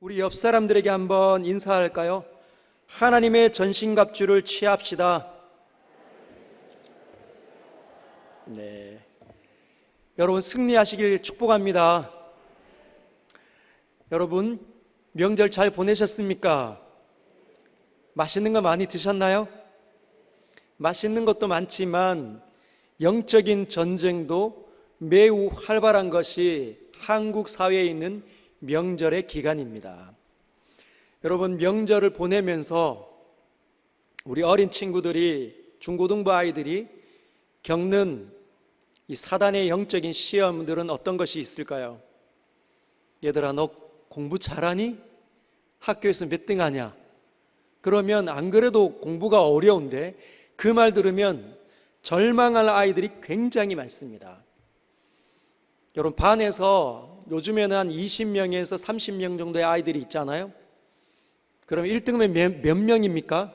우리 옆 사람들에게 한번 인사할까요? 하나님의 전신갑주를 취합시다. 네, 여러분 승리하시길 축복합니다. 여러분 명절 잘 보내셨습니까? 맛있는 거 많이 드셨나요? 맛있는 것도 많지만 영적인 전쟁도 매우 활발한 것이 한국 사회에 있는 명절의 기간입니다. 여러분 명절을 보내면서 우리 어린 친구들이, 중고등부 아이들이 겪는 이 사단의 영적인 시험들은 어떤 것이 있을까요? 얘들아, 너 공부 잘하니? 학교에서 몇 등 하냐? 그러면 안 그래도 공부가 어려운데 그 말 들으면 절망할 아이들이 굉장히 많습니다. 여러분 반에서 요즘에는 한 20명에서 30명 정도의 아이들이 있잖아요. 그럼 1등은 몇 명입니까?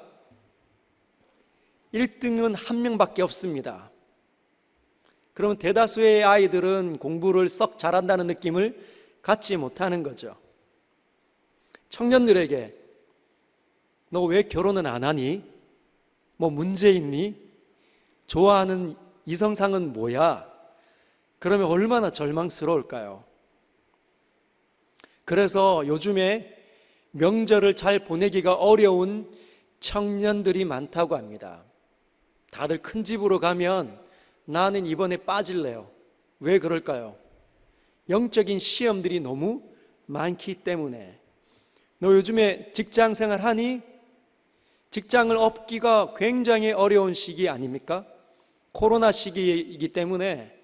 1등은 한 명밖에 없습니다. 그러면 대다수의 아이들은 공부를 썩 잘한다는 느낌을 갖지 못하는 거죠. 청년들에게 너 왜 결혼은 안 하니? 뭐 문제 있니? 좋아하는 이성상은 뭐야? 그러면 얼마나 절망스러울까요? 그래서 요즘에 명절을 잘 보내기가 어려운 청년들이 많다고 합니다. 다들 큰 집으로 가면 나는 이번에 빠질래요. 왜 그럴까요? 영적인 시험들이 너무 많기 때문에. 너 요즘에 직장 생활 하니? 직장을 얻기가 굉장히 어려운 시기 아닙니까? 코로나 시기이기 때문에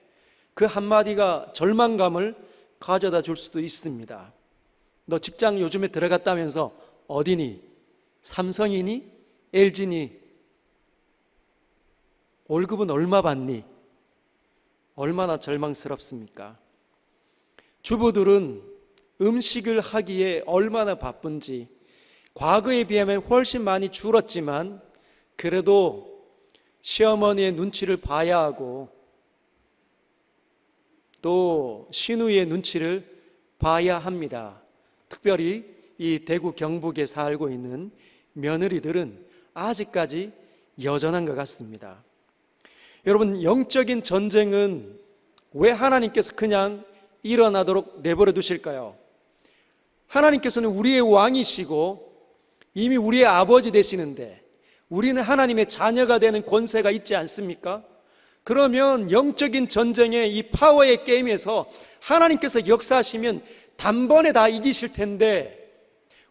그 한마디가 절망감을 가져다 줄 수도 있습니다. 너 직장 요즘에 들어갔다면서 어디니? 삼성이니? LG니? 월급은 얼마 받니? 얼마나 절망스럽습니까? 주부들은 음식을 하기에 얼마나 바쁜지 과거에 비하면 훨씬 많이 줄었지만 그래도 시어머니의 눈치를 봐야 하고 또 시누이의 눈치를 봐야 합니다. 특별히 이 대구 경북에 살고 있는 며느리들은 아직까지 여전한 것 같습니다. 여러분 영적인 전쟁은 왜 하나님께서 그냥 일어나도록 내버려 두실까요? 하나님께서는 우리의 왕이시고 이미 우리의 아버지 되시는데 우리는 하나님의 자녀가 되는 권세가 있지 않습니까? 그러면 영적인 전쟁의 이 파워의 게임에서 하나님께서 역사하시면 단번에 다 이기실 텐데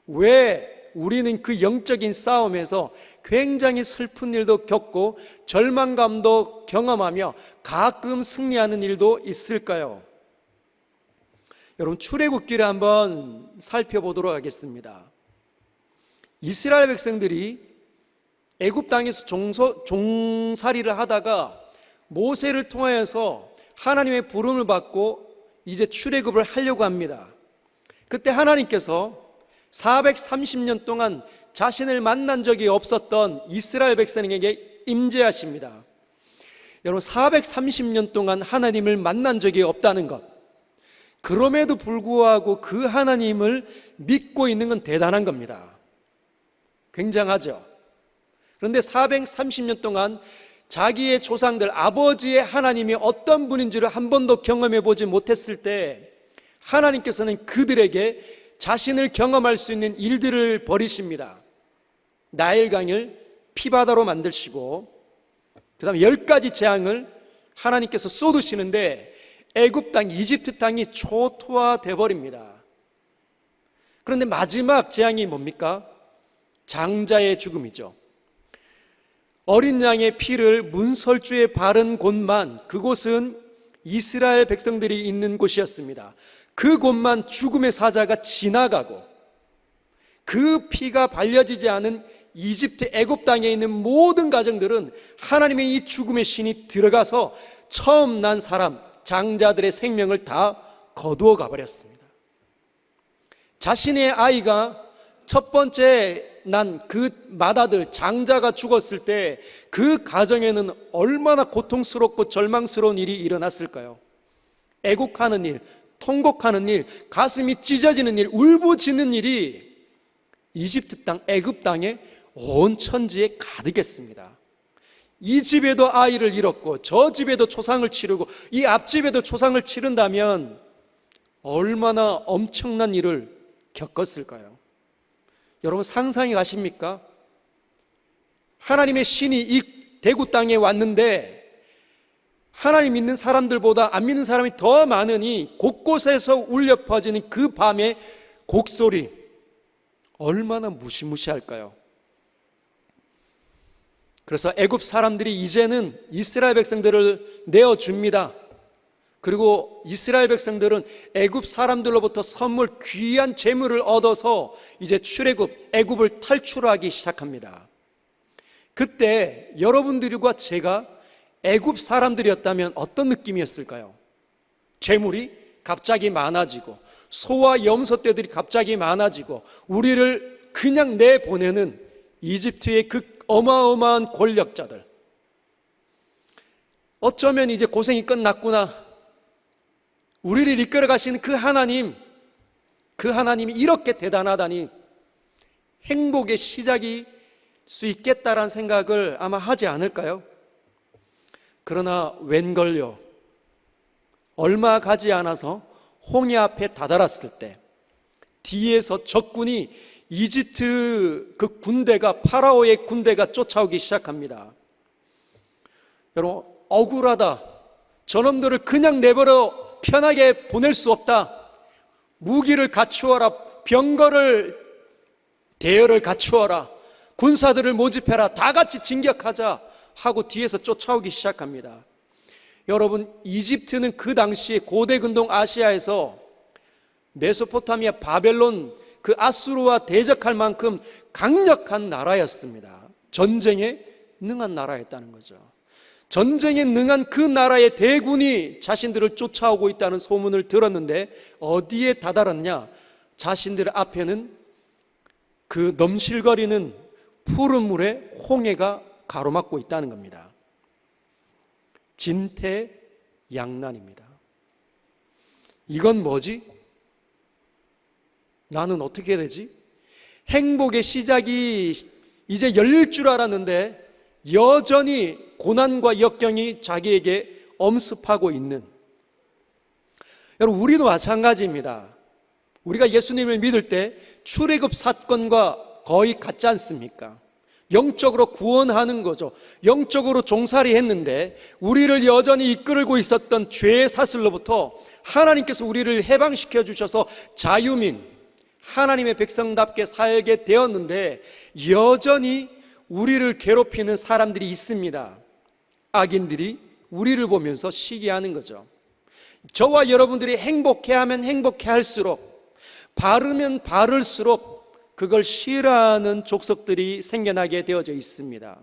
왜 우리는 그 영적인 싸움에서 굉장히 슬픈 일도 겪고 절망감도 경험하며 가끔 승리하는 일도 있을까요? 여러분 출애굽기를 한번 살펴보도록 하겠습니다. 이스라엘 백성들이 애굽 땅에서 종살이를 하다가 모세를 통하여서 하나님의 부름을 받고 이제 출애굽을 하려고 합니다. 그때 하나님께서 430년 동안 자신을 만난 적이 없었던 이스라엘 백성에게 임재하십니다. 여러분 430년 동안 하나님을 만난 적이 없다는 것, 그럼에도 불구하고 그 하나님을 믿고 있는 건 대단한 겁니다. 굉장하죠. 그런데 430년 동안 자기의 조상들, 아버지의 하나님이 어떤 분인지를 한 번도 경험해 보지 못했을 때 하나님께서는 그들에게 자신을 경험할 수 있는 일들을 벌이십니다. 나일강을 피바다로 만드시고 그 다음에 10가지 재앙을 하나님께서 쏟으시는데 애굽 땅, 이집트 땅이 초토화돼 버립니다. 그런데 마지막 재앙이 뭡니까? 장자의 죽음이죠. 어린 양의 피를 문설주에 바른 곳만, 그곳은 이스라엘 백성들이 있는 곳이었습니다. 그 곳만 죽음의 사자가 지나가고 그 피가 발려지지 않은 이집트 애굽 땅에 있는 모든 가정들은 하나님의 이 죽음의 신이 들어가서 처음 난 사람, 장자들의 생명을 다 거두어 가버렸습니다. 자신의 아이가 첫 번째 난 그 맏아들 장자가 죽었을 때 그 가정에는 얼마나 고통스럽고 절망스러운 일이 일어났을까요? 애곡하는 일, 통곡하는 일, 가슴이 찢어지는 일, 울부짖는 일이 이집트 땅, 애굽 땅에 온 천지에 가득했습니다. 이 집에도 아이를 잃었고 저 집에도 초상을 치르고 이 앞집에도 초상을 치른다면 얼마나 엄청난 일을 겪었을까요? 여러분 상상이 가십니까? 하나님의 신이 이 대구 땅에 왔는데 하나님 믿는 사람들보다 안 믿는 사람이 더 많으니 곳곳에서 울려 퍼지는 그 밤의 곡소리 얼마나 무시무시할까요? 그래서 애굽 사람들이 이제는 이스라엘 백성들을 내어줍니다. 그리고 이스라엘 백성들은 애굽 사람들로부터 선물, 귀한 재물을 얻어서 이제 출애굽, 애굽을 탈출하기 시작합니다. 그때 여러분들과 제가 애굽 사람들이었다면 어떤 느낌이었을까요? 재물이 갑자기 많아지고 소와 염소떼들이 갑자기 많아지고 우리를 그냥 내보내는 이집트의 그 어마어마한 권력자들, 어쩌면 이제 고생이 끝났구나, 우리를 이끌어 가시는 그 하나님이 이렇게 대단하다니 행복의 시작이 수 있겠다라는 생각을 아마 하지 않을까요? 그러나 웬걸요, 얼마 가지 않아서 홍해 앞에 다다랐을 때 뒤에서 적군이 이집트 그 군대가, 파라오의 군대가 쫓아오기 시작합니다. 여러분, 억울하다, 저놈들을 그냥 내버려 편하게 보낼 수 없다, 무기를 갖추어라, 병거를, 대열을 갖추어라, 군사들을 모집해라, 다 같이 진격하자 하고 뒤에서 쫓아오기 시작합니다. 여러분, 이집트는 그 당시에 고대 근동 아시아에서 메소포타미아, 바벨론, 그 아수르와 대적할 만큼 강력한 나라였습니다. 전쟁에 능한 나라였다는 거죠. 전쟁에 능한 그 나라의 대군이 자신들을 쫓아오고 있다는 소문을 들었는데 어디에 다다랐냐? 자신들 앞에는 그 넘실거리는 푸른 물에 홍해가 가로막고 있다는 겁니다. 진퇴양난입니다. 이건 뭐지? 나는 어떻게 해야 되지? 행복의 시작이 이제 열릴 줄 알았는데 여전히 고난과 역경이 자기에게 엄습하고 있는, 여러분, 우리도 마찬가지입니다. 우리가 예수님을 믿을 때 출애굽 사건과 거의 같지 않습니까? 영적으로 구원하는 거죠. 영적으로 종살이 했는데 우리를 여전히 이끌고 있었던 죄의 사슬로부터 하나님께서 우리를 해방시켜 주셔서 자유민, 하나님의 백성답게 살게 되었는데 여전히 우리를 괴롭히는 사람들이 있습니다. 악인들이 우리를 보면서 시기하는 거죠. 저와 여러분들이 행복해하면 행복해할수록, 바르면 바를수록 그걸 싫어하는 족속들이 생겨나게 되어져 있습니다.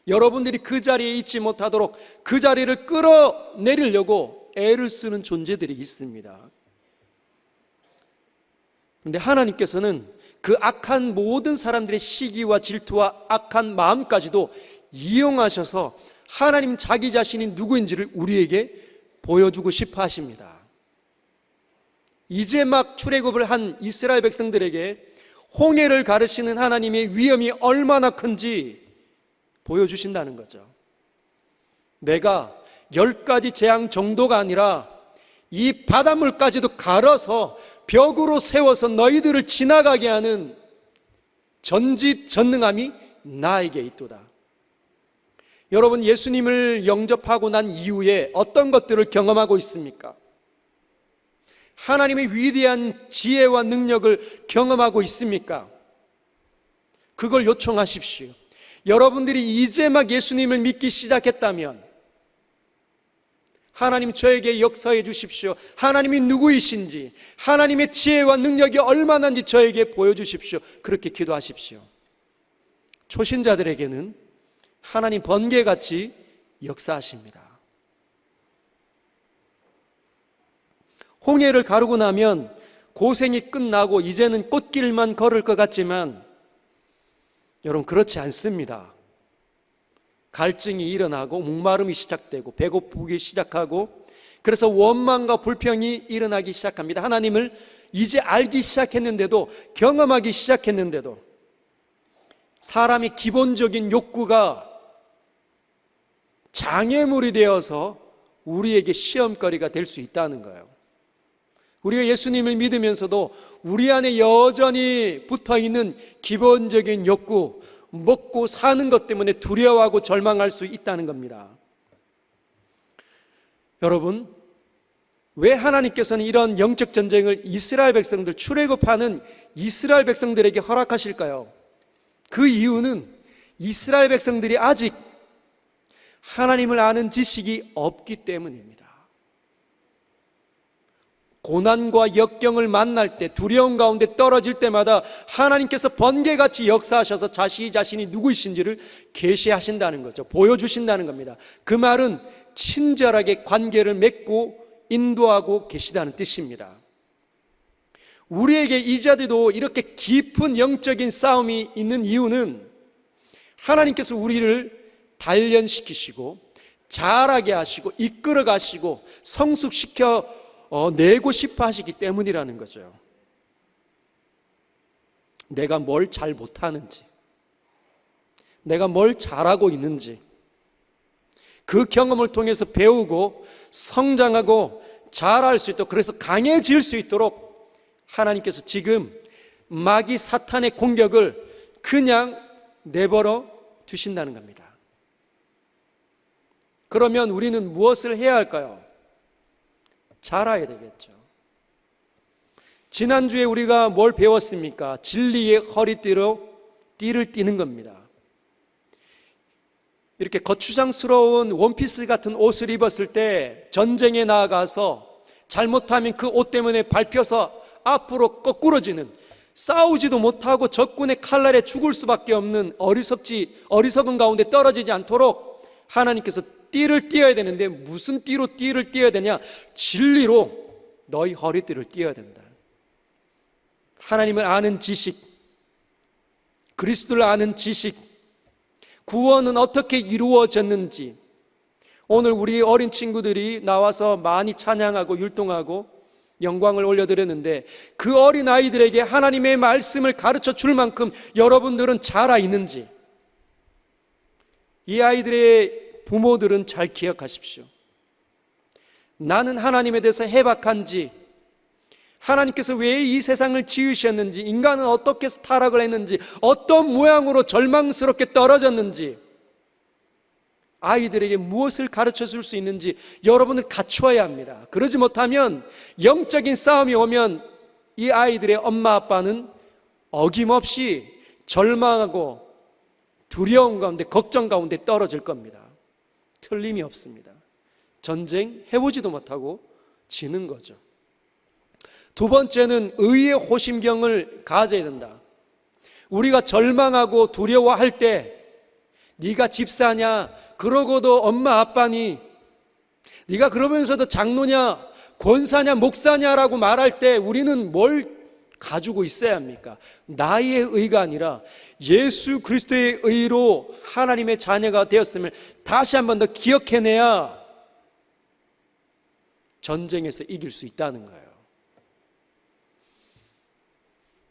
여러분들이 그 자리에 있지 못하도록 그 자리를 끌어내리려고 애를 쓰는 존재들이 있습니다. 그런데 하나님께서는 그 악한 모든 사람들의 시기와 질투와 악한 마음까지도 이용하셔서 하나님 자기 자신이 누구인지를 우리에게 보여주고 싶어 하십니다. 이제 막 출애굽을 한 이스라엘 백성들에게 홍해를 가르시는 하나님의 위엄이 얼마나 큰지 보여주신다는 거죠. 내가 10가지 재앙 정도가 아니라 이 바닷물까지도 갈아서 벽으로 세워서 너희들을 지나가게 하는 전지전능함이 나에게 있도다. 여러분, 예수님을 영접하고 난 이후에 어떤 것들을 경험하고 있습니까? 하나님의 위대한 지혜와 능력을 경험하고 있습니까? 그걸 요청하십시오. 여러분들이 이제 막 예수님을 믿기 시작했다면 하나님, 저에게 역사해 주십시오. 하나님이 누구이신지, 하나님의 지혜와 능력이 얼마나인지 저에게 보여주십시오. 그렇게 기도하십시오. 초신자들에게는 하나님 번개같이 역사하십니다. 홍해를 가르고 나면 고생이 끝나고 이제는 꽃길만 걸을 것 같지만 여러분, 그렇지 않습니다. 갈증이 일어나고 목마름이 시작되고 배고프기 시작하고 그래서 원망과 불평이 일어나기 시작합니다. 하나님을 이제 알기 시작했는데도, 경험하기 시작했는데도 사람의 기본적인 욕구가 장애물이 되어서 우리에게 시험거리가 될 수 있다는 거예요. 우리가 예수님을 믿으면서도 우리 안에 여전히 붙어있는 기본적인 욕구, 먹고 사는 것 때문에 두려워하고 절망할 수 있다는 겁니다. 여러분, 왜 하나님께서는 이런 영적 전쟁을 이스라엘 백성들, 출애굽하는 이스라엘 백성들에게 허락하실까요? 그 이유는 이스라엘 백성들이 아직 하나님을 아는 지식이 없기 때문입니다. 고난과 역경을 만날 때, 두려움 가운데 떨어질 때마다 하나님께서 번개같이 역사하셔서 자신이 누구이신지를 계시하신다는 거죠. 보여주신다는 겁니다. 그 말은 친절하게 관계를 맺고 인도하고 계시다는 뜻입니다. 우리에게 이자들도 이렇게 깊은 영적인 싸움이 있는 이유는 하나님께서 우리를 단련시키시고 자라게 하시고 이끌어 가시고 성숙시켜 내고 싶어 하시기 때문이라는 거죠. 내가 뭘 잘 못하는지, 내가 뭘 잘하고 있는지 그 경험을 통해서 배우고 성장하고 자랄 수 있도록, 그래서 강해질 수 있도록 하나님께서 지금 마귀 사탄의 공격을 그냥 내버려 두신다는 겁니다. 그러면 우리는 무엇을 해야 할까요? 자라야 되겠죠. 지난주에 우리가 뭘 배웠습니까? 진리의 허리띠로 띠를 띠는 겁니다. 이렇게 거추장스러운 원피스 같은 옷을 입었을 때 전쟁에 나아가서 잘못하면 그 옷 때문에 밟혀서 앞으로 거꾸러지는, 싸우지도 못하고 적군의 칼날에 죽을 수밖에 없는 어리석은 가운데 떨어지지 않도록 하나님께서 띠를 띠어야 되는데, 무슨 띠로 띠를 띠어야 되냐? 진리로 너희 허리띠를 띠어야 된다. 하나님을 아는 지식, 그리스도를 아는 지식, 구원은 어떻게 이루어졌는지, 오늘 우리 어린 친구들이 나와서 많이 찬양하고 율동하고 영광을 올려드렸는데, 그 어린 아이들에게 하나님의 말씀을 가르쳐 줄 만큼 여러분들은 잘 알아 있는지, 이 아이들의 부모들은 잘 기억하십시오. 나는 하나님에 대해서 해박한지, 하나님께서 왜 이 세상을 지으셨는지, 인간은 어떻게 타락을 했는지, 어떤 모양으로 절망스럽게 떨어졌는지, 아이들에게 무엇을 가르쳐 줄 수 있는지 여러분을 갖추어야 합니다. 그러지 못하면 영적인 싸움이 오면 이 아이들의 엄마 아빠는 어김없이 절망하고 두려움 가운데, 걱정 가운데 떨어질 겁니다. 틀림이 없습니다. 전쟁 해보지도 못하고 지는 거죠. 두 번째는 의의 호심경을 가져야 된다. 우리가 절망하고 두려워할 때, 네가 집사냐, 그러고도 엄마 아빠니, 네가 그러면서도 장로냐, 권사냐, 목사냐라고 말할 때 우리는 뭘 가지고 있어야 합니까? 나의 의가 아니라 예수 그리스도의 의로 하나님의 자녀가 되었음을 다시 한 번 더 기억해내야 전쟁에서 이길 수 있다는 거예요.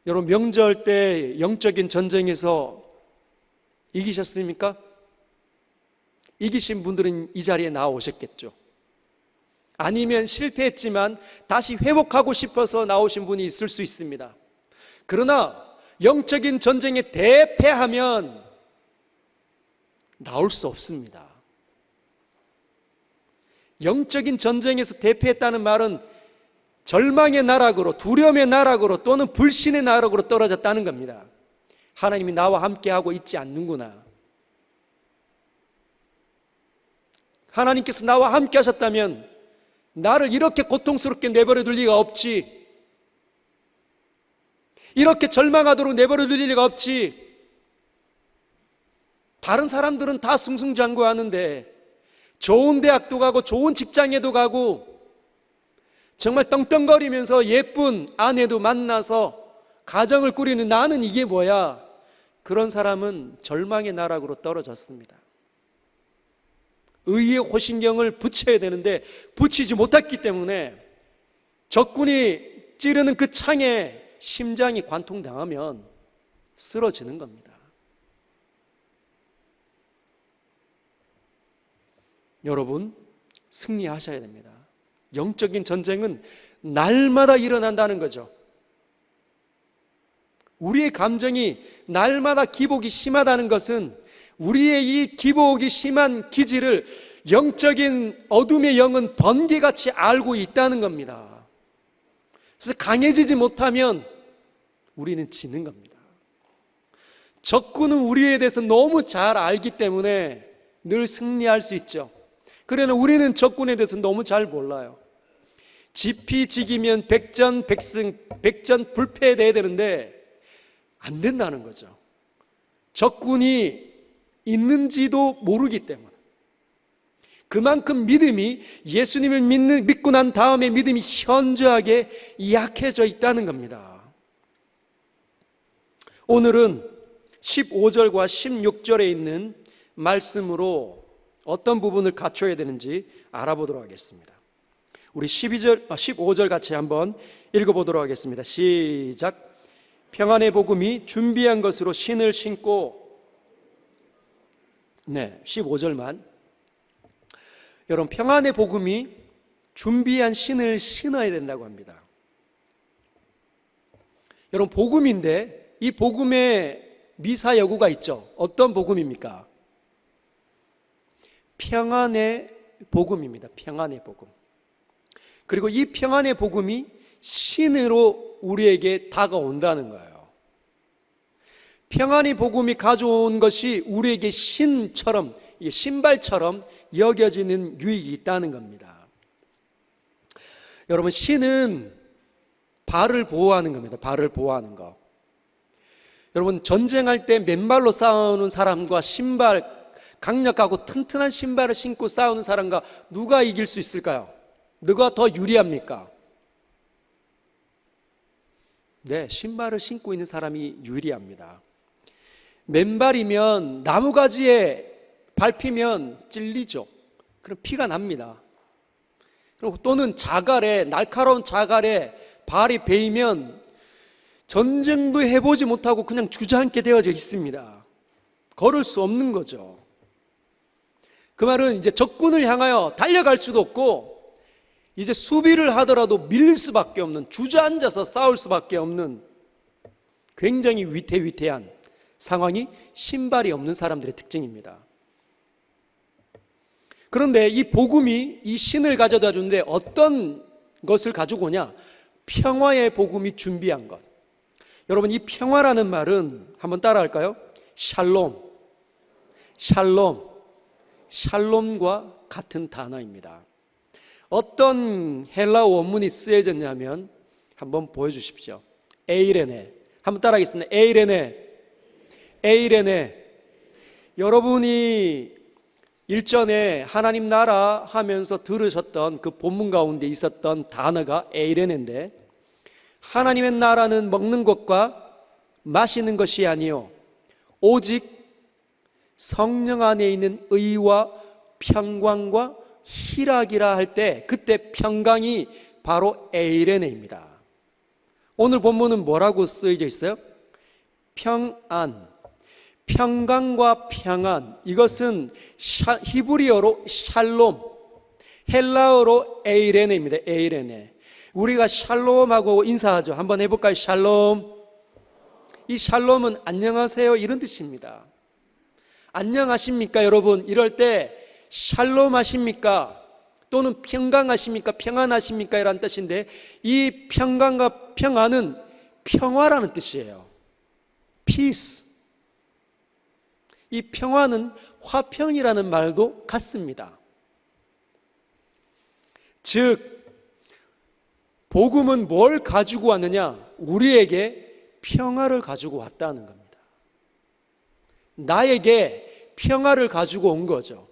여러분, 명절 때 영적인 전쟁에서 이기셨습니까? 이기신 분들은 이 자리에 나오셨겠죠. 아니면 실패했지만 다시 회복하고 싶어서 나오신 분이 있을 수 있습니다. 그러나 영적인 전쟁에 대패하면 나올 수 없습니다. 영적인 전쟁에서 대패했다는 말은 절망의 나락으로, 두려움의 나락으로, 또는 불신의 나락으로 떨어졌다는 겁니다. 하나님이 나와 함께하고 있지 않는구나. 하나님께서 나와 함께 하셨다면 나를 이렇게 고통스럽게 내버려 둘 리가 없지, 이렇게 절망하도록 내버려 둘 리가 없지. 다른 사람들은 다 승승장구하는데 좋은 대학도 가고 좋은 직장에도 가고 정말 떵떵거리면서 예쁜 아내도 만나서 가정을 꾸리는 나는 이게 뭐야? 그런 사람은 절망의 나락으로 떨어졌습니다. 의의 호신경을 붙여야 되는데 붙이지 못했기 때문에 적군이 찌르는 그 창에 심장이 관통당하면 쓰러지는 겁니다. 여러분, 승리하셔야 됩니다. 영적인 전쟁은 날마다 일어난다는 거죠. 우리의 감정이 날마다 기복이 심하다는 것은 우리의 이 기복이 심한 기질을 영적인 어둠의 영은 번개같이 알고 있다는 겁니다. 그래서 강해지지 못하면 우리는 지는 겁니다. 적군은 우리에 대해서 너무 잘 알기 때문에 늘 승리할 수 있죠. 그러나 우리는 적군에 대해서 너무 잘 몰라요. 지피지기면 백전백승, 백전불패돼야 되는데 안 된다는 거죠. 적군이 있는지도 모르기 때문에. 그만큼 믿음이, 예수님을 믿고 난 다음에 믿음이 현저하게 약해져 있다는 겁니다. 오늘은 15절과 16절에 있는 말씀으로 어떤 부분을 갖춰야 되는지 알아보도록 하겠습니다. 우리 15절 같이 한번 읽어보도록 하겠습니다. 시작. 평안의 복음이 준비한 것으로 신을 신고, 15절만. 여러분, 평안의 복음이 준비한 신을 신어야 된다고 합니다. 여러분, 복음인데 이 복음에 미사여구가 있죠. 어떤 복음입니까? 평안의 복음입니다. 평안의 복음. 그리고 이 평안의 복음이 신으로 우리에게 다가온다는 거예요. 평안의 복음이 가져온 것이 우리에게 신처럼, 신발처럼 여겨지는 유익이 있다는 겁니다. 여러분, 신은 발을 보호하는 겁니다. 발을 보호하는 거. 여러분, 전쟁할 때 맨발로 싸우는 사람과 강력하고 튼튼한 신발을 신고 싸우는 사람과 누가 이길 수 있을까요? 누가 더 유리합니까? 네, 신발을 신고 있는 사람이 유리합니다. 맨발이면 나무가지에 밟히면 찔리죠. 그럼 피가 납니다. 그리고 또는 자갈에, 날카로운 자갈에 발이 베이면 전쟁도 해보지 못하고 그냥 주저앉게 되어져 있습니다. 걸을 수 없는 거죠. 그 말은 이제 적군을 향하여 달려갈 수도 없고 이제 수비를 하더라도 밀릴 수밖에 없는, 주저앉아서 싸울 수밖에 없는 굉장히 위태위태한 상황이 신발이 없는 사람들의 특징입니다. 그런데 이 복음이 이 신을 가져다 주는데 어떤 것을 가지고 오냐? 평화의 복음이 준비한 것. 여러분, 이 평화라는 말은 한번 따라할까요? 샬롬과 같은 단어입니다. 어떤 헬라어 원문이 쓰여졌냐면 한번 보여주십시오. 에이레네. 한번 따라하겠습니다. 에이레네. 여러분이 일전에 하나님 나라 하면서 들으셨던 그 본문 가운데 있었던 단어가 에이레네인데, 하나님의 나라는 먹는 것과 마시는 것이 아니요 오직 성령 안에 있는 의와 평강과 희락이라 할 때, 그때 평강이 바로 에이레네입니다. 오늘 본문은 뭐라고 쓰여져 있어요? 평안. 평강과 평안, 이것은 히브리어로 샬롬, 헬라어로 에이레네입니다. 에이레네. 우리가 샬롬하고 인사하죠. 한번 해볼까요? 샬롬. 이 샬롬은 안녕하세요 이런 뜻입니다. 안녕하십니까 여러분, 이럴 때 샬롬 하십니까? 또는 평강하십니까? 평안하십니까? 이란 뜻인데, 이 평강과 평안은 평화라는 뜻이에요. Peace. 이 평화는 화평이라는 말도 같습니다. 즉, 복음은 뭘 가지고 왔느냐? 우리에게 평화를 가지고 왔다는 겁니다. 나에게 평화를 가지고 온 거죠.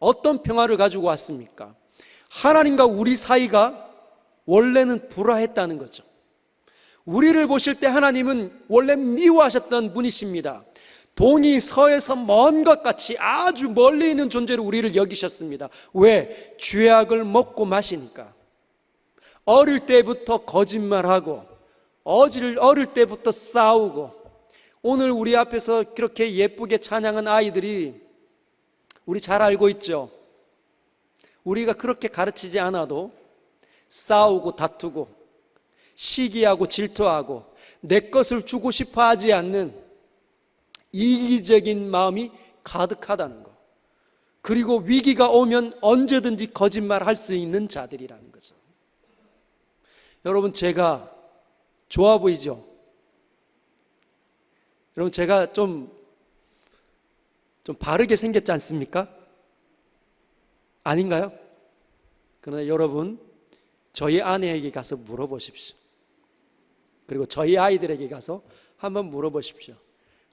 어떤 평화를 가지고 왔습니까? 하나님과 우리 사이가 원래는 불화했다는 거죠. 우리를 보실 때 하나님은 원래 미워하셨던 분이십니다. 동이 서에서 먼 것 같이 아주 멀리 있는 존재로 우리를 여기셨습니다. 왜? 죄악을 먹고 마시니까. 어릴 때부터 거짓말하고 어릴 때부터 싸우고, 오늘 우리 앞에서 그렇게 예쁘게 찬양한 아이들이 우리 잘 알고 있죠. 우리가 그렇게 가르치지 않아도 싸우고 다투고 시기하고 질투하고 내 것을 주고 싶어 하지 않는 이기적인 마음이 가득하다는 것, 그리고 위기가 오면 언제든지 거짓말할 수 있는 자들이라는 거죠. 여러분, 제가 좋아 보이죠? 여러분, 제가 좀 바르게 생겼지 않습니까? 아닌가요? 그러나 여러분, 저희 아내에게 가서 물어보십시오. 그리고 저희 아이들에게 가서 한번 물어보십시오.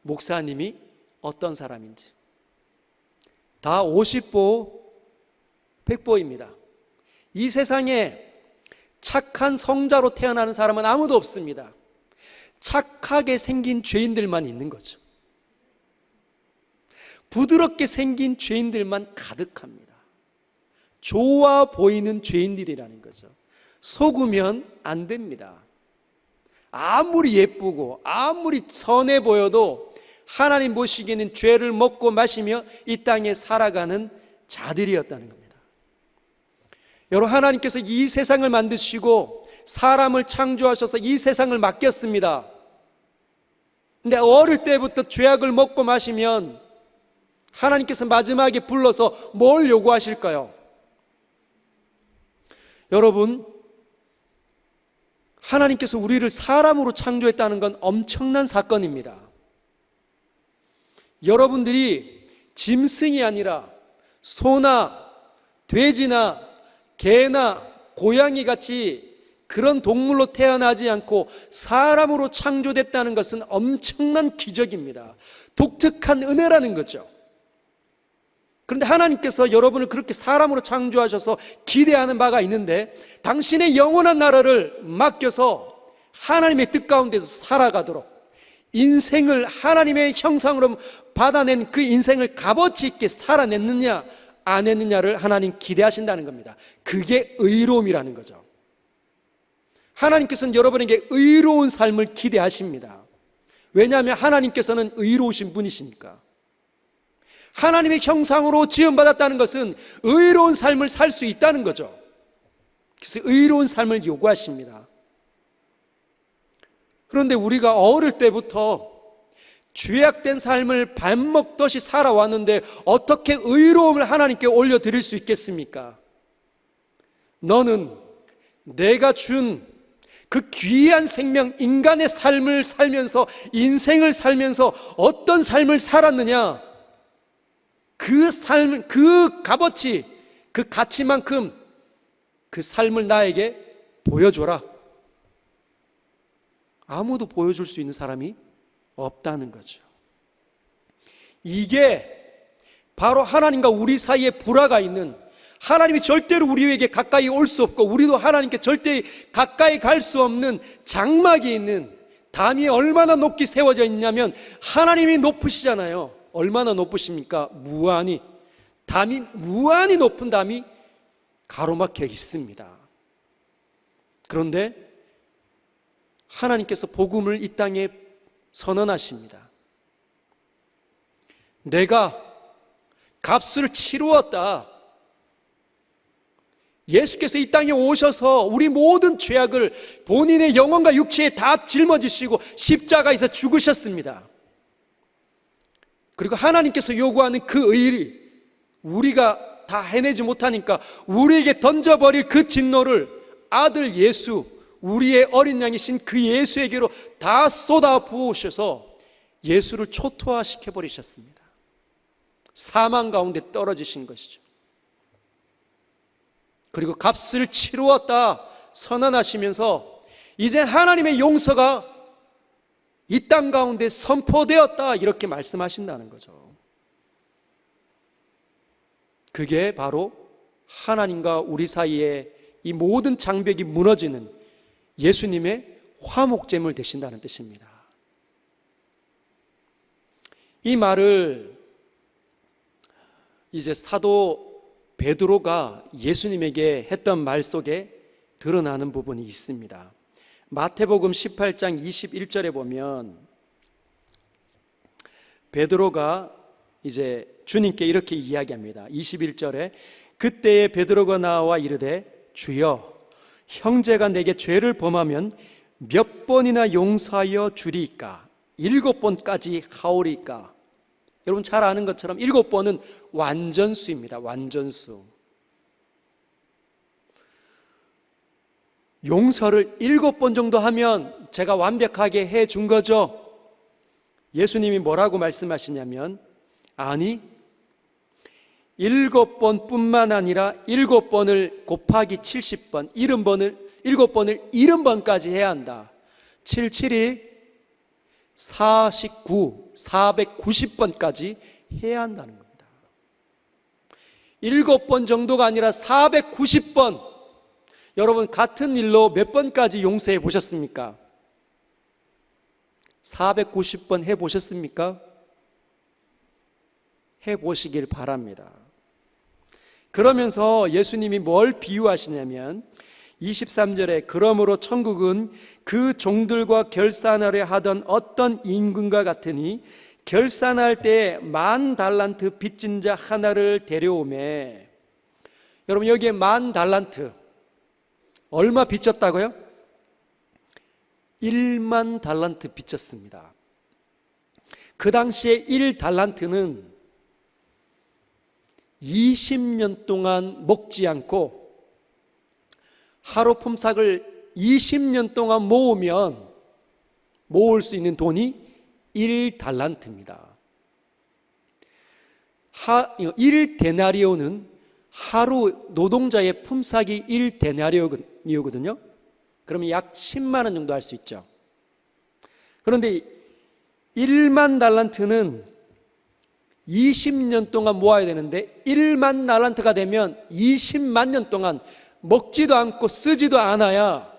목사님이 어떤 사람인지. 다 50보 100보입니다. 이 세상에 착한 성자로 태어나는 사람은 아무도 없습니다. 착하게 생긴 죄인들만 있는 거죠. 부드럽게 생긴 죄인들만 가득합니다. 좋아 보이는 죄인들이라는 거죠. 속으면 안 됩니다. 아무리 예쁘고 아무리 선해 보여도 하나님 보시기에는 죄를 먹고 마시며 이 땅에 살아가는 자들이었다는 겁니다. 여러분, 하나님께서 이 세상을 만드시고 사람을 창조하셔서 이 세상을 맡겼습니다. 근데 어릴 때부터 죄악을 먹고 마시면 하나님께서 마지막에 불러서 뭘 요구하실까요? 여러분, 하나님께서 우리를 사람으로 창조했다는 건 엄청난 사건입니다. 여러분들이 짐승이 아니라 소나 돼지나 개나 고양이 같이 그런 동물로 태어나지 않고 사람으로 창조됐다는 것은 엄청난 기적입니다. 독특한 은혜라는 거죠. 그런데 하나님께서 여러분을 그렇게 사람으로 창조하셔서 기대하는 바가 있는데, 당신의 영원한 나라를 맡겨서 하나님의 뜻 가운데서 살아가도록 인생을 하나님의 형상으로 받아낸 그 인생을 값어치 있게 살아냈느냐 안 했느냐를 하나님 기대하신다는 겁니다. 그게 의로움이라는 거죠. 하나님께서는 여러분에게 의로운 삶을 기대하십니다. 왜냐하면 하나님께서는 의로우신 분이시니까. 하나님의 형상으로 지음받았다는 것은 의로운 삶을 살 수 있다는 거죠. 그래서 의로운 삶을 요구하십니다. 그런데 우리가 어릴 때부터 죄악된 삶을 밥 먹듯이 살아왔는데 어떻게 의로움을 하나님께 올려드릴 수 있겠습니까? 너는 내가 준 그 귀한 생명, 인간의 삶을 살면서, 인생을 살면서 어떤 삶을 살았느냐, 그 삶, 그 값어치, 그 가치만큼 그 삶을 나에게 보여줘라. 아무도 보여줄 수 있는 사람이 없다는 거죠. 이게 바로 하나님과 우리 사이에 불화가 있는, 하나님이 절대로 우리에게 가까이 올 수 없고 우리도 하나님께 절대 가까이 갈 수 없는 장막이 있는, 담이 얼마나 높게 세워져 있냐면 하나님이 높으시잖아요. 얼마나 높으십니까? 무한히, 담이 무한히 높은 담이 가로막혀 있습니다. 그런데 하나님께서 복음을 이 땅에 선언하십니다. 내가 값을 치루었다. 예수께서 이 땅에 오셔서 우리 모든 죄악을 본인의 영혼과 육체에 다 짊어지시고 십자가에서 죽으셨습니다. 그리고 하나님께서 요구하는 그 의를 우리가 다 해내지 못하니까 우리에게 던져버릴 그 진노를 아들 예수, 우리의 어린 양이신 그 예수에게로 다 쏟아 부으셔서 예수를 초토화시켜버리셨습니다. 사망 가운데 떨어지신 것이죠. 그리고 값을 치루었다 선언하시면서 이제 하나님의 용서가 이 땅 가운데 선포되었다, 이렇게 말씀하신다는 거죠. 그게 바로 하나님과 우리 사이에 이 모든 장벽이 무너지는 예수님의 화목제물 되신다는 뜻입니다. 이 말을 이제 사도 베드로가 예수님에게 했던 말 속에 드러나는 부분이 있습니다. 마태복음 18장 21절에 보면 베드로가 이제 주님께 이렇게 이야기합니다. 21절에 그때에 베드로가 나와 이르되 주여 형제가 내게 죄를 범하면 몇 번이나 용서하여 주리이까? 7번까지 하오리이까? 여러분 잘 아는 것처럼 7번은 완전수입니다. 완전수. 용서를 7번 정도 하면 제가 완벽하게 해준 거죠. 예수님이 뭐라고 말씀하시냐면 아니 7번 뿐만 아니라 7번을 곱하기 70번 7번을 70번까지 해야 한다. 77이 49, 490번까지 해야 한다는 겁니다. 7번 정도가 아니라 490번. 여러분 같은 일로 몇 번까지 용서해 보셨습니까? 490번 해 보셨습니까? 해 보시길 바랍니다. 그러면서 예수님이 뭘 비유하시냐면 23절에 그러므로 천국은 그 종들과 결산하려 하던 어떤 임금과 같으니 결산할 때 10,000달란트 빚진 자 하나를 데려오매. 여러분 여기에 10,000달란트 얼마 빚졌다고요? 10,000달란트 빚졌습니다. 그 당시에 1달란트는 20년 동안 먹지 않고 하루 품삯을 20년 동안 모으면 모을 수 있는 돈이 1달란트입니다. 1데나리오는 하루 노동자의 품삯이 1데나리오거든요. 그러면 약 10만 원 정도 할 수 있죠. 그런데 10,000달란트는 20년 동안 모아야 되는데 10,000달란트가 되면 20만 년 동안 먹지도 않고 쓰지도 않아야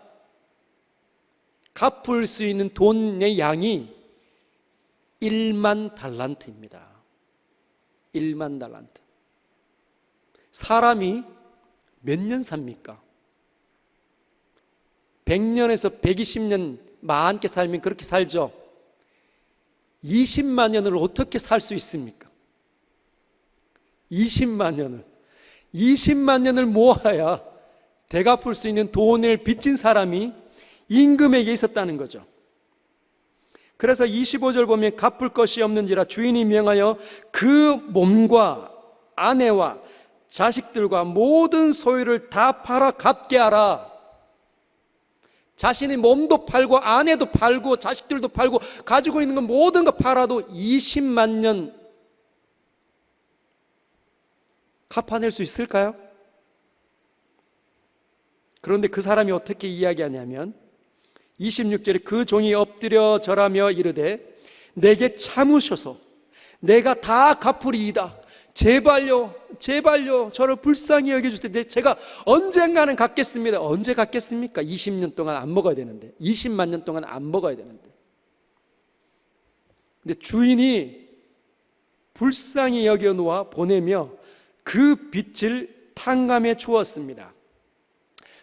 갚을 수 있는 돈의 양이 10,000달란트입니다. 10,000달란트. 사람이 몇 년 삽니까? 100년에서 120년 많게 살면 그렇게 살죠. 20만 년을 어떻게 살 수 있습니까? 20만 년을 모아야 되갚을 수 있는 돈을 빚진 사람이 임금에게 있었다는 거죠. 그래서 25절 보면 갚을 것이 없는지라 주인이 명하여 그 몸과 아내와 자식들과 모든 소유를 다 팔아 갚게 하라. 자신의 몸도 팔고 아내도 팔고 자식들도 팔고 가지고 있는 건 모든 거 팔아도 20만 년 갚아낼 수 있을까요? 그런데 그 사람이 어떻게 이야기하냐면 26절에 그 종이 엎드려 절하며 이르되 내게 참으셔서 내가 다 갚으리이다. 제발요 저를 불쌍히 여겨주세요. 제가 언젠가는 갚겠습니다. 언제 갚겠습니까? 20년 동안 안 먹어야 되는데 20만 년 동안 안 먹어야 되는데. 근데 주인이 불쌍히 여겨 놓아 보내며 그 빚을 탕감해 주었습니다.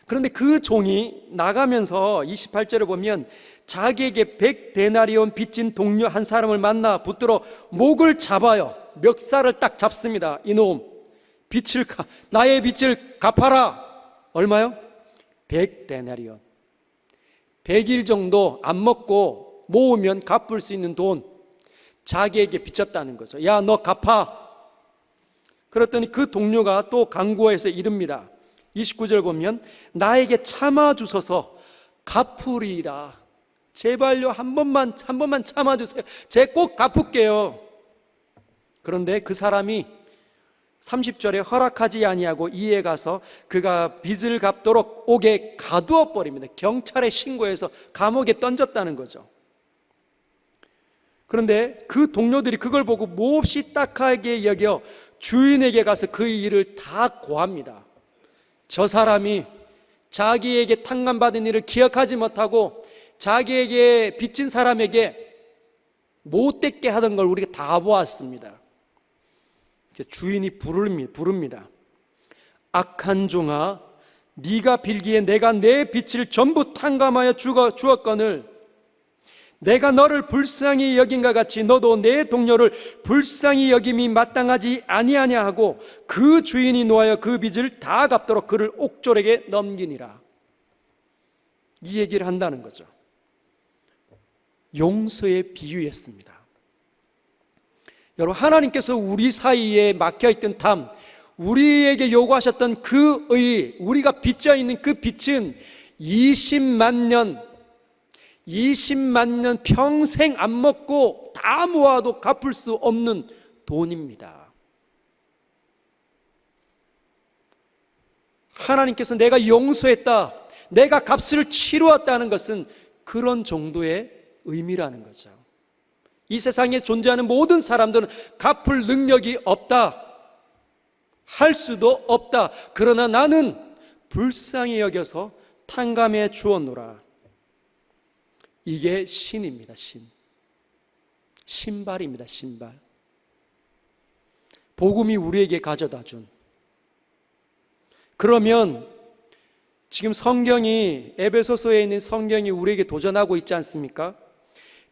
그런데 그 종이 나가면서 28절에 보면 자기에게 100데나리온 빚진 동료 한 사람을 만나 붙들어 목을 잡아요. 멱살을 딱 잡습니다. 이놈 나의 빚을 갚아라. 얼마요? 100데나리온. 100일 정도 안 먹고 모으면 갚을 수 있는 돈 자기에게 빚졌다는 거죠. 야, 너 갚아. 그랬더니 그 동료가 또 간구해서 이릅니다. 29절 보면 나에게 참아주소서 갚으리라. 제발요 한 번만 참아주세요. 제가 꼭 갚을게요. 그런데 그 사람이 30절에 허락하지 아니하고 이에 가서 그가 빚을 갚도록 옥에 가두어 버립니다. 경찰에 신고해서 감옥에 던졌다는 거죠. 그런데 그 동료들이 그걸 보고 몹시 딱하게 여겨 주인에게 가서 그 일을 다 고합니다. 저 사람이 자기에게 탕감받은 일을 기억하지 못하고 자기에게 빚진 사람에게 못되게 하던 걸 우리가 다 보았습니다. 주인이 부릅니다. 악한 종아, 네가 빌기에 내가 내 빛을 전부 탕감하여 주었거늘 내가 너를 불쌍히 여긴과 같이 너도 내 동료를 불쌍히 여김이 마땅하지 아니하냐 하고 그 주인이 노하여 그 빚을 다 갚도록 그를 옥졸에게 넘기니라. 이 얘기를 한다는 거죠. 용서에 비유했습니다. 여러분, 하나님께서 우리 사이에 막혀있던 담, 우리에게 요구하셨던 그 의, 우리가 빚져 있는 그 빚은 20만 년 평생 안 먹고 다 모아도 갚을 수 없는 돈입니다. 하나님께서 내가 용서했다, 내가 값을 치루었다는 것은 그런 정도의 의미라는 거죠. 이 세상에 존재하는 모든 사람들은 갚을 능력이 없다, 할 수도 없다. 그러나 나는 불쌍히 여겨서 탕감해 주었노라. 이게 신입니다. 신발입니다. 신발. 복음이 우리에게 가져다 준. 그러면 지금 성경이, 에베소서에 있는 성경이 우리에게 도전하고 있지 않습니까?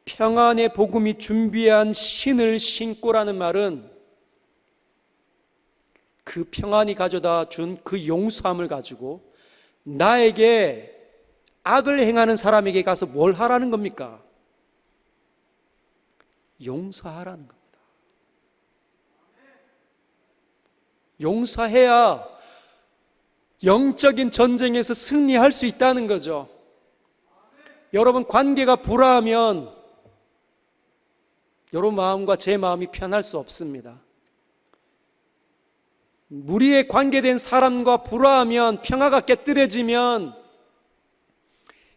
평안의 복음이 준비한 신을 신고라는 말은 그 평안이 가져다 준 그 용서함을 가지고 나에게 악을 행하는 사람에게 가서 뭘 하라는 겁니까? 용서하라는 겁니다. 용서해야 영적인 전쟁에서 승리할 수 있다는 거죠. 여러분, 관계가 불화하면 여러분 마음과 제 마음이 편할 수 없습니다. 무리에 관계된 사람과 불화하면, 평화가 깨뜨려지면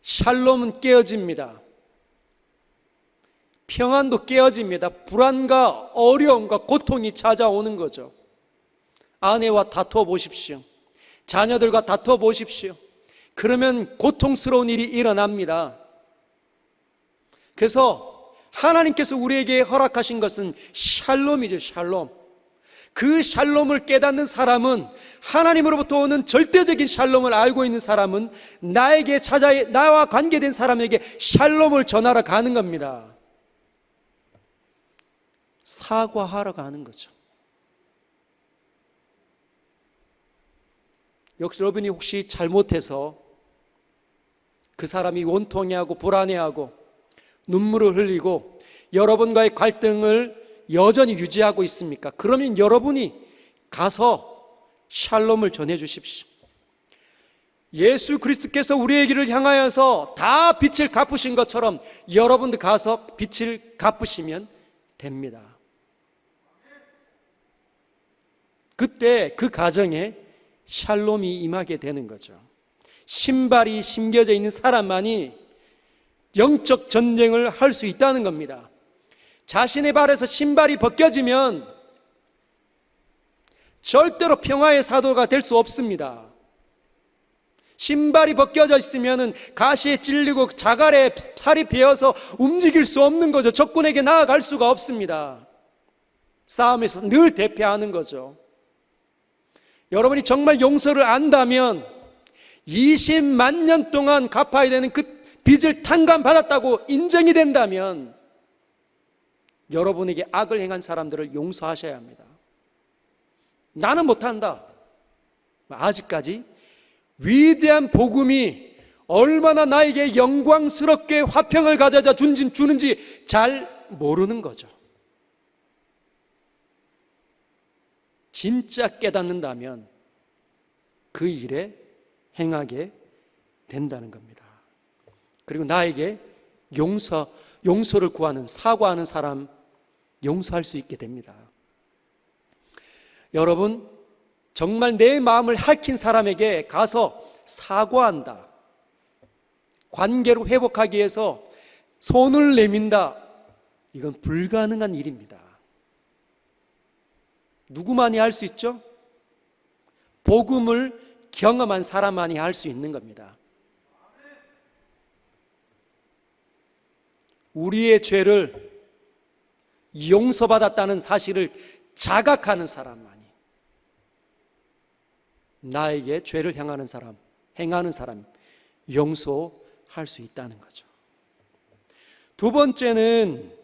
샬롬은 깨어집니다. 평안도 깨어집니다. 불안과 어려움과 고통이 찾아오는 거죠. 아내와 다투어 보십시오. 자녀들과 다투어 보십시오. 그러면 고통스러운 일이 일어납니다. 그래서 하나님께서 우리에게 허락하신 것은 샬롬이죠. 샬롬. 그 샬롬을 깨닫는 사람은, 하나님으로부터 오는 절대적인 샬롬을 알고 있는 사람은 나와 관계된 사람에게 샬롬을 전하러 가는 겁니다. 사과하러 가는 거죠. 역시 여러분이 혹시 잘못해서 그 사람이 원통해하고 불안해하고 눈물을 흘리고 여러분과의 갈등을 여전히 유지하고 있습니까? 그러면 여러분이 가서 샬롬을 전해 주십시오. 예수 그리스도께서 우리에게를 향하여서 다 빚을 갚으신 것처럼 여러분도 가서 빚을 갚으시면 됩니다. 그때 그 가정에 샬롬이 임하게 되는 거죠. 신발이 심겨져 있는 사람만이 영적 전쟁을 할 수 있다는 겁니다. 자신의 발에서 신발이 벗겨지면 절대로 평화의 사도가 될 수 없습니다. 신발이 벗겨져 있으면 가시에 찔리고 자갈에 살이 베어서 움직일 수 없는 거죠. 적군에게 나아갈 수가 없습니다. 싸움에서 늘 대패하는 거죠. 여러분이 정말 용서를 안다면 20만 년 동안 갚아야 되는 그 빚을 탕감받았다고 인정이 된다면 여러분에게 악을 행한 사람들을 용서하셔야 합니다. 나는 못한다. 아직까지 위대한 복음이 얼마나 나에게 영광스럽게 화평을 가져다 주는지 잘 모르는 거죠. 진짜 깨닫는다면 그 일에 행하게 된다는 겁니다. 그리고 나에게 용서를 구하는, 사과하는 사람 용서할 수 있게 됩니다. 여러분, 정말 내 마음을 핥힌 사람에게 가서 사과한다, 관계로 회복하기 위해서 손을 내민다, 이건 불가능한 일입니다. 누구만이 할 수 있죠? 복음을 경험한 사람만이 할 수 있는 겁니다. 우리의 죄를 용서받았다는 사실을 자각하는 사람만이 나에게 죄를 행하는 사람 용서할 수 있다는 거죠. 두 번째는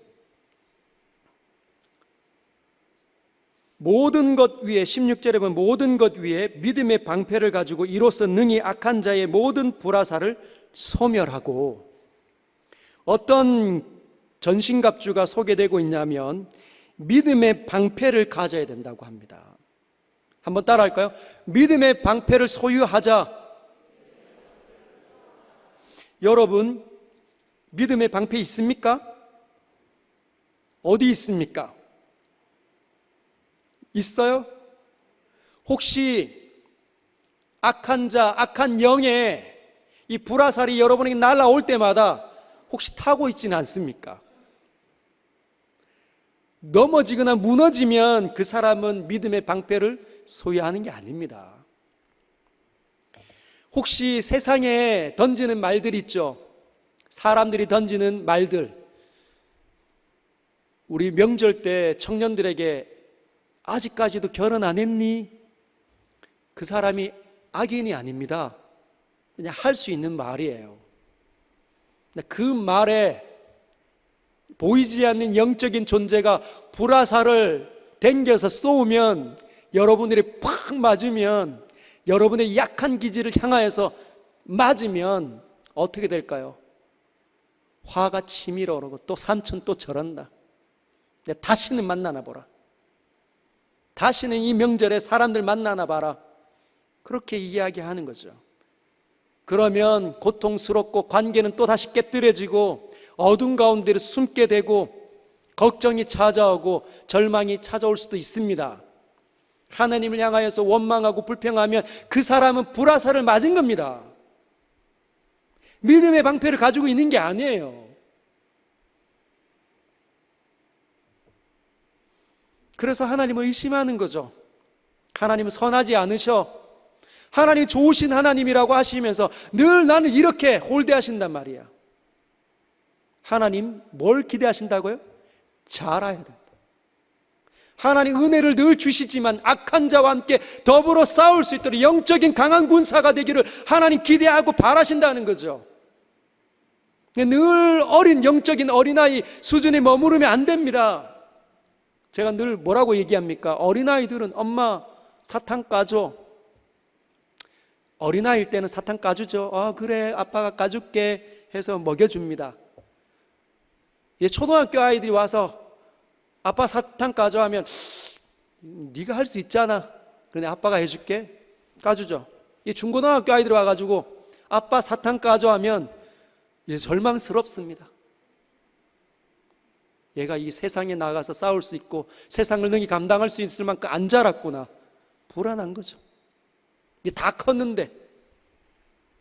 모든 것 위에 16절에 보면 모든 것 위에 믿음의 방패를 가지고 이로써 능히 악한 자의 모든 불화살을 소멸하고, 어떤 전신갑주가 소개되고 있냐면 믿음의 방패를 가져야 된다고 합니다. 한번 따라할까요? 믿음의 방패를 소유하자. 여러분, 믿음의 방패 있습니까? 어디 있습니까? 있어요? 혹시 악한 자, 악한 영의 이 불화살이 여러분에게 날아올 때마다 혹시 타고 있지는 않습니까? 넘어지거나 무너지면 그 사람은 믿음의 방패를 소유하는 게 아닙니다. 혹시 세상에 던지는 말들 있죠? 사람들이 던지는 말들. 우리 명절 때 청년들에게 아직까지도 결혼 안 했니? 그 사람이 악인이 아닙니다. 그냥 할 수 있는 말이에요. 그 말에 보이지 않는 영적인 존재가 불화살을 당겨서 쏘면, 여러분들이 팍 맞으면, 여러분의 약한 기질을 향하여서 맞으면 어떻게 될까요? 화가 치밀어 오르고 또 삼촌 또 저런다. 다시는 만나나 보라. 다시는 이 명절에 사람들 만나나 봐라. 그렇게 이야기하는 거죠. 그러면 고통스럽고 관계는 또 다시 깨뜨려지고 어둠 가운데로 숨게 되고 걱정이 찾아오고 절망이 찾아올 수도 있습니다. 하나님을 향하여서 원망하고 불평하면 그 사람은 불화살을 맞은 겁니다. 믿음의 방패를 가지고 있는 게 아니에요. 그래서 하나님을 의심하는 거죠. 하나님은 선하지 않으셔. 하나님이 좋으신 하나님이라고 하시면서 늘 나는 이렇게 홀대하신단 말이야. 하나님 뭘 기대하신다고요? 잘 알아야 된다. 하나님 은혜를 늘 주시지만 악한 자와 함께 더불어 싸울 수 있도록 영적인 강한 군사가 되기를 하나님 기대하고 바라신다는 거죠. 늘 어린 영적인 어린아이 수준에 머무르면 안 됩니다. 제가 늘 뭐라고 얘기합니까? 어린아이들은 엄마 사탕 까줘. 어린아이일 때는 사탕 까주죠. 그래 아빠가 까줄게 해서 먹여줍니다. 초등학교 아이들이 와서 아빠 사탕 까줘 하면 네가 할 수 있잖아. 그런데 아빠가 해줄게. 까주죠. 중고등학교 아이들이 와가지고 아빠 사탕 까줘 하면 절망스럽습니다. 얘가 이 세상에 나가서 싸울 수 있고 세상을 능히 감당할 수 있을 만큼 안 자랐구나. 불안한 거죠. 이게 다 컸는데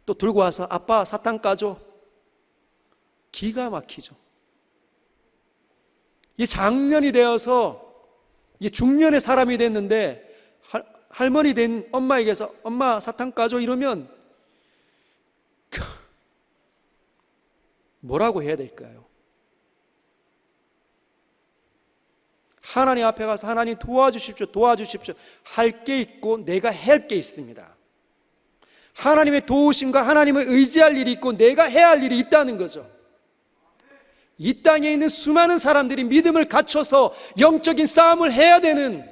또 들고 와서 아빠 사탕 까줘. 기가 막히죠. 이 장년이 되어서 이 중년의 사람이 됐는데 할머니 된 엄마에게서 엄마 사탕 까줘 이러면 뭐라고 해야 될까요? 하나님 앞에 가서 하나님 도와주십시오, 도와주십시오 할 게 있고 내가 할 게 있습니다. 하나님의 도우심과 하나님을 의지할 일이 있고 내가 해야 할 일이 있다는 거죠. 이 땅에 있는 수많은 사람들이 믿음을 갖춰서 영적인 싸움을 해야 되는,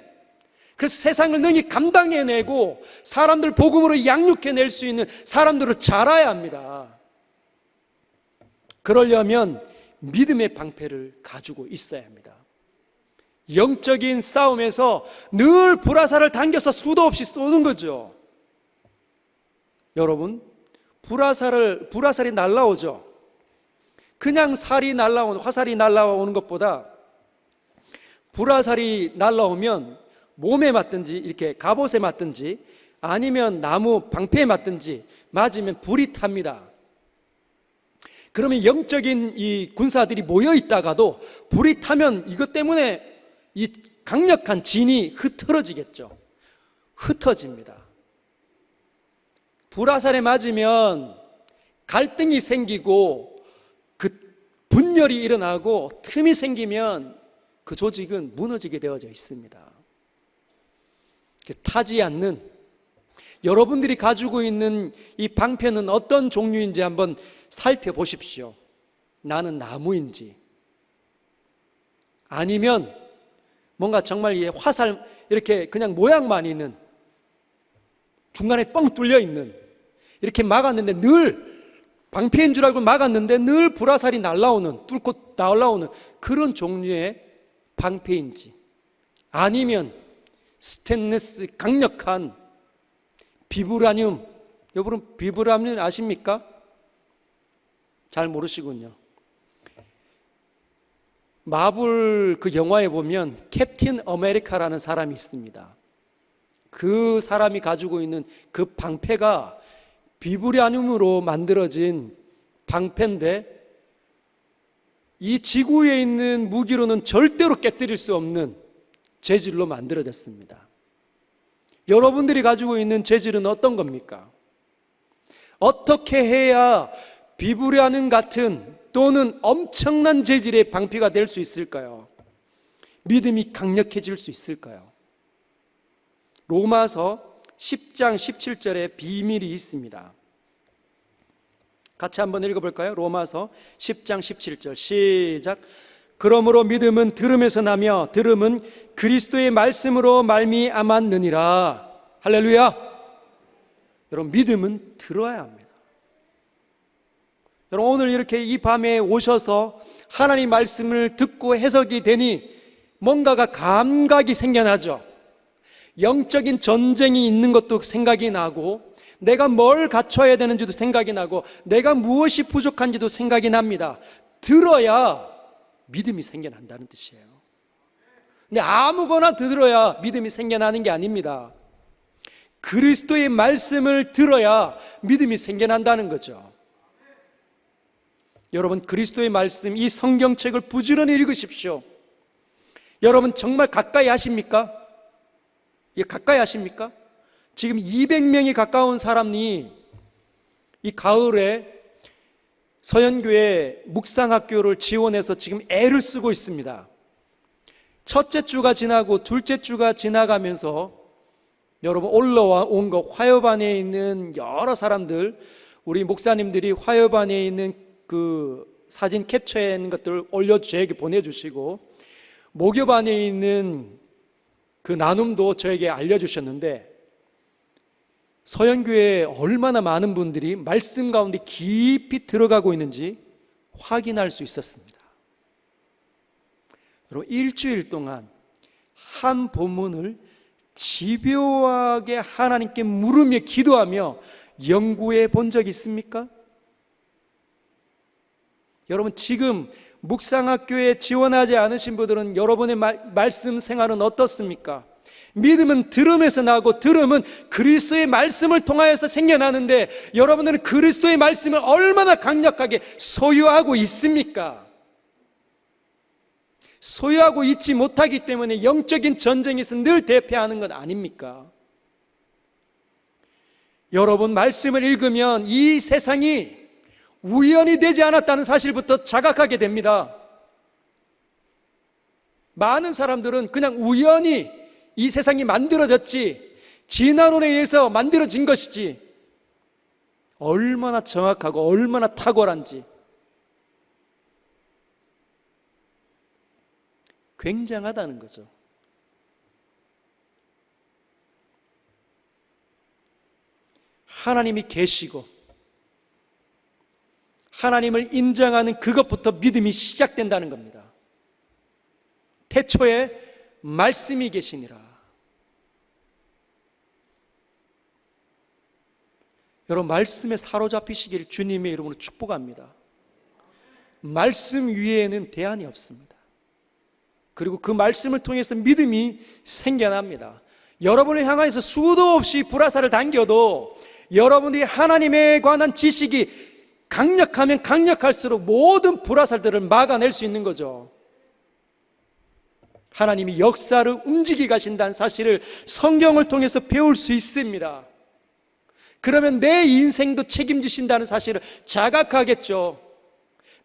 그래서 세상을 능히 감당해내고 사람들 복음으로 양육해낼 수 있는 사람들을 자라야 합니다. 그러려면 믿음의 방패를 가지고 있어야 합니다. 영적인 싸움에서 늘 불화살을 당겨서 수도 없이 쏘는 거죠. 여러분, 불화살이 날라오죠. 그냥 화살이 날라오는 것보다 불화살이 날라오면 몸에 맞든지 이렇게 갑옷에 맞든지 아니면 나무 방패에 맞든지 맞으면 불이 탑니다. 그러면 영적인 이 군사들이 모여 있다가도 불이 타면 이것 때문에 이 강력한 진이 흩어지겠죠. 흩어집니다. 불화살에 맞으면 갈등이 생기고 그 분열이 일어나고 틈이 생기면 그 조직은 무너지게 되어져 있습니다. 타지 않는, 여러분들이 가지고 있는 이 방패는 어떤 종류인지 한번 살펴보십시오. 나는 나무인지, 아니면 뭔가 정말 이 화살 이렇게 그냥 모양만 있는, 중간에 뻥 뚫려 있는, 이렇게 막았는데 늘 방패인 줄 알고 막았는데 늘 불화살이 날라오는, 뚫고 날라오는 그런 종류의 방패인지, 아니면 스테인리스 강력한 비브라늄, 여러분 비브라늄 아십니까? 잘 모르시군요. 마블 그 영화에 보면 캡틴 아메리카라는 사람이 있습니다. 그 사람이 가지고 있는 그 방패가 비브라늄으로 만들어진 방패인데, 이 지구에 있는 무기로는 절대로 깨뜨릴 수 없는 재질로 만들어졌습니다. 여러분들이 가지고 있는 재질은 어떤 겁니까? 어떻게 해야 비브라늄 같은 또는 엄청난 재질의 방패가 될 수 있을까요? 믿음이 강력해질 수 있을까요? 로마서 10장 17절에 비밀이 있습니다. 같이 한번 읽어볼까요? 로마서 10장 17절 시작. 그러므로 믿음은 들음에서 나며 들음은 그리스도의 말씀으로 말미암았느니라. 할렐루야. 여러분, 믿음은 들어야 합니다. 여러분, 오늘 이렇게 이 밤에 오셔서 하나님 말씀을 듣고 해석이 되니 뭔가가 감각이 생겨나죠. 영적인 전쟁이 있는 것도 생각이 나고, 내가 뭘 갖춰야 되는지도 생각이 나고, 내가 무엇이 부족한지도 생각이 납니다. 들어야 믿음이 생겨난다는 뜻이에요. 근데 아무거나 들어야 믿음이 생겨나는 게 아닙니다. 그리스도의 말씀을 들어야 믿음이 생겨난다는 거죠. 여러분, 그리스도의 말씀, 이 성경책을 부지런히 읽으십시오. 여러분, 정말 가까이 하십니까? 가까이 하십니까? 지금 200명이 가까운 사람이 이 가을에 서연교회 묵상학교를 지원해서 지금 애를 쓰고 있습니다. 첫째 주가 지나고 둘째 주가 지나가면서 여러분, 올라온 거, 화요반에 있는 여러 사람들, 우리 목사님들이 화요반에 있는 그 사진 캡처한 것들을 저에게 보내주시고, 목요반에 있는 그 나눔도 저에게 알려주셨는데, 서연교회에 얼마나 많은 분들이 말씀 가운데 깊이 들어가고 있는지 확인할 수 있었습니다. 여러분, 일주일 동안 한 본문을 집요하게 하나님께 물으며 기도하며 연구해 본 적 있습니까? 여러분, 지금 묵상학교에 지원하지 않으신 분들은 여러분의 말씀 생활은 어떻습니까? 믿음은 들음에서 나고 들음은 그리스도의 말씀을 통하여서 생겨나는데, 여러분들은 그리스도의 말씀을 얼마나 강력하게 소유하고 있습니까? 소유하고 있지 못하기 때문에 영적인 전쟁에서 늘 대패하는 것 아닙니까? 여러분, 말씀을 읽으면 이 세상이 우연이 되지 않았다는 사실부터 자각하게 됩니다. 많은 사람들은 그냥 우연히 이 세상이 만들어졌지, 진화론에 의해서 만들어진 것이지, 얼마나 정확하고 얼마나 탁월한지 굉장하다는 거죠. 하나님이 계시고 하나님을 인정하는 그것부터 믿음이 시작된다는 겁니다. 태초에 말씀이 계시니라. 여러분, 말씀에 사로잡히시기를 주님의 이름으로 축복합니다. 말씀 위에는 대안이 없습니다. 그리고 그 말씀을 통해서 믿음이 생겨납니다. 여러분을 향해서 수도 없이 불화살을 당겨도 여러분이 하나님에 관한 지식이 강력하면 강력할수록 모든 불화살들을 막아낼 수 있는 거죠. 하나님이 역사를 움직이게 가신다는 사실을 성경을 통해서 배울 수 있습니다. 그러면 내 인생도 책임지신다는 사실을 자각하겠죠.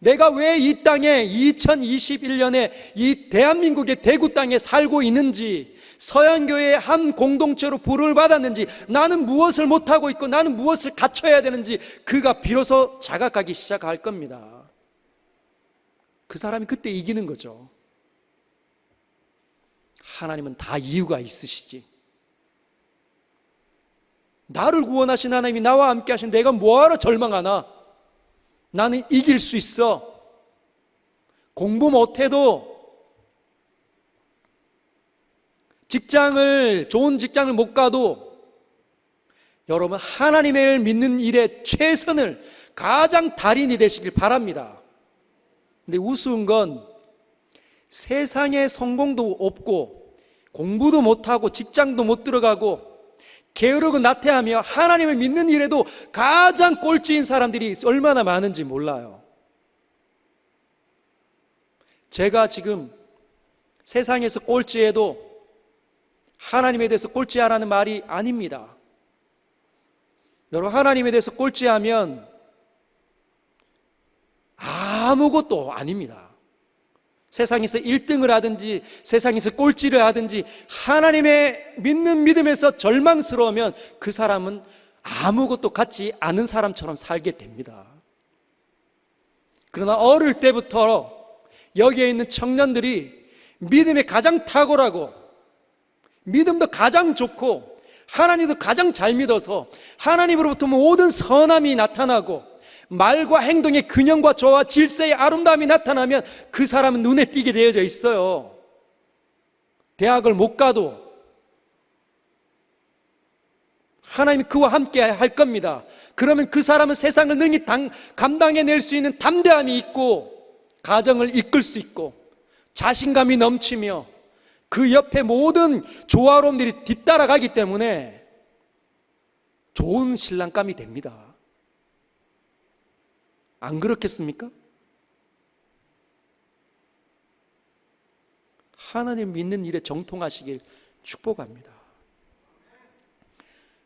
내가 왜 이 땅에 2021년에 이 대한민국의 대구 땅에 살고 있는지, 서양교회의 한 공동체로 부름을 받았는지, 나는 무엇을 못하고 있고 나는 무엇을 갖춰야 되는지 그가 비로소 자각하기 시작할 겁니다. 그 사람이 그때 이기는 거죠. 하나님은 다 이유가 있으시지. 나를 구원하신 하나님이 나와 함께 하신 내가 뭐하러 절망하나? 나는 이길 수 있어. 공부 못해도, 좋은 직장을 못 가도, 여러분 하나님을 믿는 일에 최선을, 가장 달인이 되시길 바랍니다. 근데 우스운 건 세상에 성공도 없고 공부도 못하고 직장도 못 들어가고 게으르고 나태하며 하나님을 믿는 일에도 가장 꼴찌인 사람들이 얼마나 많은지 몰라요. 제가 지금 세상에서 꼴찌해도 하나님에 대해서 꼴찌하라는 말이 아닙니다. 여러분, 하나님에 대해서 꼴찌하면 아무것도 아닙니다. 세상에서 1등을 하든지 세상에서 꼴찌를 하든지 하나님의 믿는 믿음에서 절망스러우면 그 사람은 아무것도 갖지 않은 사람처럼 살게 됩니다. 그러나 어릴 때부터 여기에 있는 청년들이 믿음에 가장 탁월하고 믿음도 가장 좋고 하나님도 가장 잘 믿어서 하나님으로부터 모든 선함이 나타나고 말과 행동의 균형과 조화, 질서의 아름다움이 나타나면 그 사람은 눈에 띄게 되어져 있어요. 대학을 못 가도 하나님이 그와 함께 할 겁니다. 그러면 그 사람은 세상을 능히 감당해낼 수 있는 담대함이 있고 가정을 이끌 수 있고 자신감이 넘치며 그 옆에 모든 조화로움들이 뒤따라가기 때문에 좋은 신랑감이 됩니다. 안 그렇겠습니까? 하나님 믿는 일에 정통하시길 축복합니다.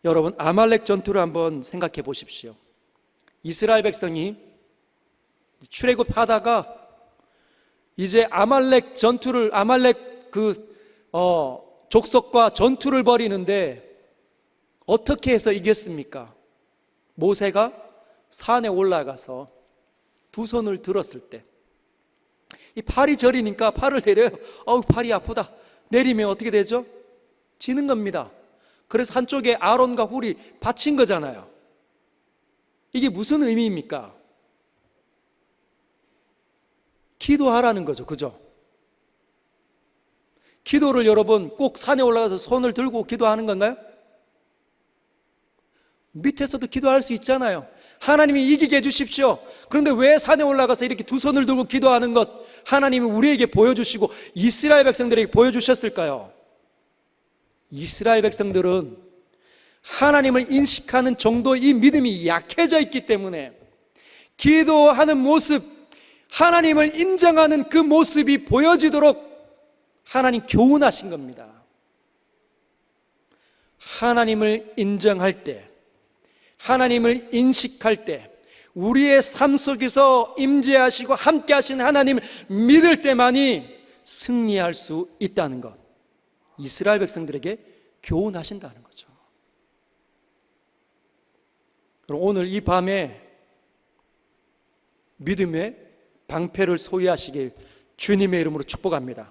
여러분, 아말렉 전투를 한번 생각해 보십시오. 이스라엘 백성이 출애굽하다가 이제 아말렉 족속과 전투를 벌이는데 어떻게 해서 이겼습니까? 모세가 산에 올라가서 두 손을 들었을 때 이 팔이 저리니까 팔을 내려요. 팔이 아프다. 내리면 어떻게 되죠? 지는 겁니다. 그래서 한쪽에 아론과 훌이 받친 거잖아요. 이게 무슨 의미입니까? 기도하라는 거죠. 그죠? 기도를 여러분 꼭 산에 올라가서 손을 들고 기도하는 건가요? 밑에서도 기도할 수 있잖아요. 하나님이 이기게 해주십시오. 그런데 왜 산에 올라가서 이렇게 두 손을 들고 기도하는 것 하나님이 우리에게 보여주시고 이스라엘 백성들에게 보여주셨을까요? 이스라엘 백성들은 하나님을 인식하는 정도의 이 믿음이 약해져 있기 때문에 기도하는 모습, 하나님을 인정하는 그 모습이 보여지도록 하나님 교훈하신 겁니다. 하나님을 인정할 때, 하나님을 인식할 때, 우리의 삶 속에서 임재하시고 함께 하신 하나님을 믿을 때만이 승리할 수 있다는 것, 이스라엘 백성들에게 교훈하신다는 거죠. 그럼 오늘 이 밤에 믿음의 방패를 소유하시길 주님의 이름으로 축복합니다.